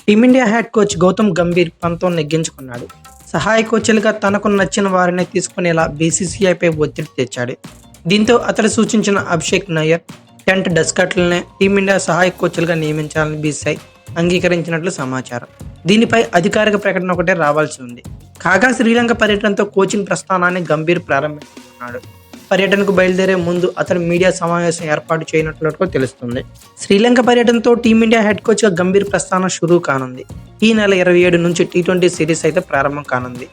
Team India head coach Gautam Gambhir పంతం నెగ్గించుకున్నాడు. సహాయ కోచ్లుగా తనకు నచ్చిన వారిని తీసుకునేలా బీసీసీఐపై ఒత్తిడి తెచ్చాడు. దీంతో అతడు సూచించిన అభిషేక్ నయ్యర్, టెంట్ డస్కట్లనే టీమిండియా సహాయ కోచ్లుగా నియమించాలని బీసీసీఐ అంగీకరించినట్లు సమాచారం. దీనిపై అధికారిక ప్రకటన ఒకటే రావాల్సి ఉంది. కాగా శ్రీలంక పర్యటనతో కోచింగ్ ప్రస్థానాన్ని గంభీర్ ప్రారంభించుకున్నాడు. పర్యటనకు బయలుదేరే ముందు అతను మీడియా సమావేశం ఏర్పాటు చేయనట్లు తెలుస్తుంది. శ్రీలంక పర్యటనతో టీమిండియా హెడ్ కోచ్గా గంభీర్ ప్రస్థానం షురూ కానుంది. ఈ నెల 27 నుంచి టీ20 సిరీస్ అయితే ప్రారంభం కానుంది.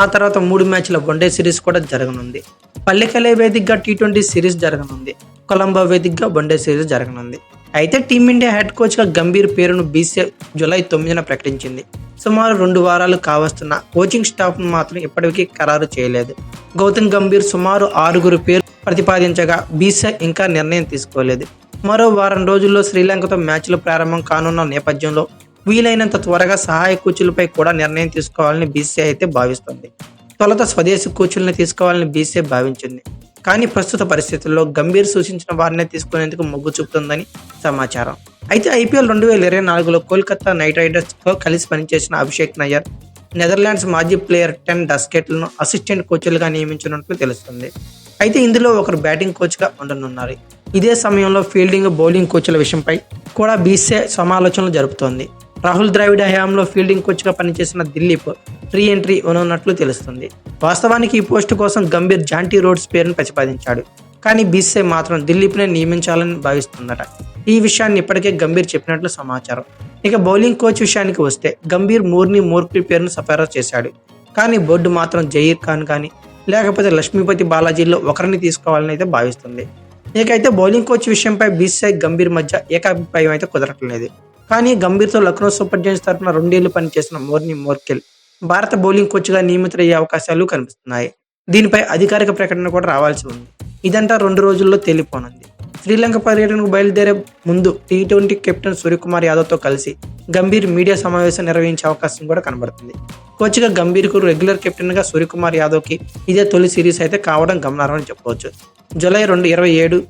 ఆ తర్వాత 3 మ్యాచ్ల వన్డే సిరీస్ కూడా జరగనుంది. పల్లెకలే వేదికగా టీ20 సిరీస్ జరగనుంది. కొలంబో వేదికగా వన్డే సిరీస్ జరగనుంది. అయితే టీమిండియా హెడ్ కోచ్గా గంభీర్ పేరును బీసీసీఐ జూలై 9న ప్రకటించింది. సుమారు 2 వారాలు కావస్తున్న కోచింగ్ స్టాఫ్ను మాత్రం ఇప్పటికీ ఖరారు చేయలేదు. గౌతమ్ గంభీర్ సుమారు 6 పేరు ప్రతిపాదించగా బీసీసీఐ ఇంకా నిర్ణయం తీసుకోలేదు. మరో వారం రోజుల్లో శ్రీలంకతో మ్యాచ్లు ప్రారంభం కానున్న నేపథ్యంలో వీలైనంత త్వరగా సహాయ కోచ్లపై కూడా నిర్ణయం తీసుకోవాలని బీసీసీఐ అయితే భావిస్తుంది. తొలుత స్వదేశీ కోచ్లను తీసుకోవాలని బీసీసీఐ భావించింది. కానీ ప్రస్తుత పరిస్థితుల్లో గంభీర్ సూచించిన వారినే తీసుకునేందుకు మొగ్గు చూపుతుందని సమాచారం. అయితే ఐపీఎల్ 2024లో కోల్కతా నైట్ రైడర్స్తో కలిసి పనిచేసిన అభిషేక్ నయ్యర్, నెదర్లాండ్స్ మాజీ ప్లేయర్ టెన్ డస్కెట్లను అసిస్టెంట్ కోచ్లుగా నియమించినట్లు తెలుస్తుంది. అయితే ఇందులో ఒకరు బ్యాటింగ్ కోచ్గా ఉండనున్నారు. ఇదే సమయంలో ఫీల్డింగ్, బౌలింగ్ కోచ్ల విషయంపై కూడా బీసీసీఐ సమాలోచనలు జరుపుతోంది. రాహుల్ ద్రావిడ్ హయాంలో ఫీల్డింగ్ కోచ్గా పనిచేసిన దిలీప్ రీ ఎంట్రీ ఉన్నట్లు తెలుస్తుంది. వాస్తవానికి ఈ పోస్టు కోసం గంభీర్ జాంటీ రోడ్స్ పేరును ప్రతిపాదించాడు. కానీ బీసీసీఐ మాత్రం దిలీప్నే నియమించాలని భావిస్తుందట. ఈ విషయాన్ని ఇప్పటికే గంభీర్ చెప్పినట్లు సమాచారం. ఇక బౌలింగ్ కోచ్ విషయానికి వస్తే గంభీర్ మోర్క్లీ పేరును సిఫారసు చేశాడు. కానీ బోర్డు మాత్రం జహీర్ ఖాన్ కానీ లేకపోతే లక్ష్మీపతి బాలాజీలో ఒకరిని తీసుకోవాలని అయితే భావిస్తుంది. ఇకైతే బౌలింగ్ కోచ్ విషయంపై బీసీసీఐ గంభీర్ మధ్య ఏకాభిప్రాయం అయితే కుదరట్లేదు. కానీ గంభీర్తో లక్నో సూపర్ జైంట్స్ తరఫున 2 ఏళ్లు పనిచేసిన మోర్కెల్ భారత బౌలింగ్ కోచ్గా నియమితులయ్యే అవకాశాలు కనిపిస్తున్నాయి. దీనిపై అధికారిక ప్రకటన కూడా రావాల్సి ఉంది. ఇదంతా 2 రోజుల్లో తేలిపోనుంది. శ్రీలంక పర్యటనకు బయలుదేరే ముందు టీ20 కెప్టెన్ సూర్యకుమార్ యాదవ్తో కలిసి గంభీర్ మీడియా సమావేశం నిర్వహించే అవకాశం కూడా కనబడుతుంది. కోచ్గా గంభీర్కు రెగ్యులర్ కెప్టెన్గా సూర్యకుమార్ యాదవ్కి ఇదే తొలి సిరీస్ అయితే కావడం గమనార్హమని చెప్పవచ్చు. జూలై 27,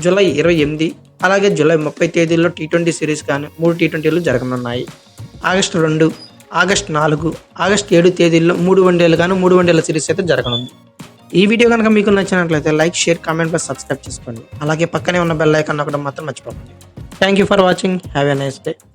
జూలై 28 అలాగే జూలై 30 తేదీల్లో టీ20 సిరీస్ కానీ 3 టీ20లు జరగనున్నాయి. ఆగస్టు 2, ఆగస్టు 4, ఆగస్టు 7 తేదీల్లో 3 వన్డేలు కానీ 3 వన్డేల సిరీస్ అయితే జరగనుంది. ఈ వీడియో కనుక మీకు నచ్చినట్లయితే like, share, comment plus subscribe చేసుకోండి. అలాగే పక్కనే ఉన్న బెల్ ఐకాన్ నొక్కడం మాత్రం మర్చిపోకండి. Thank you for watching. Have a nice day.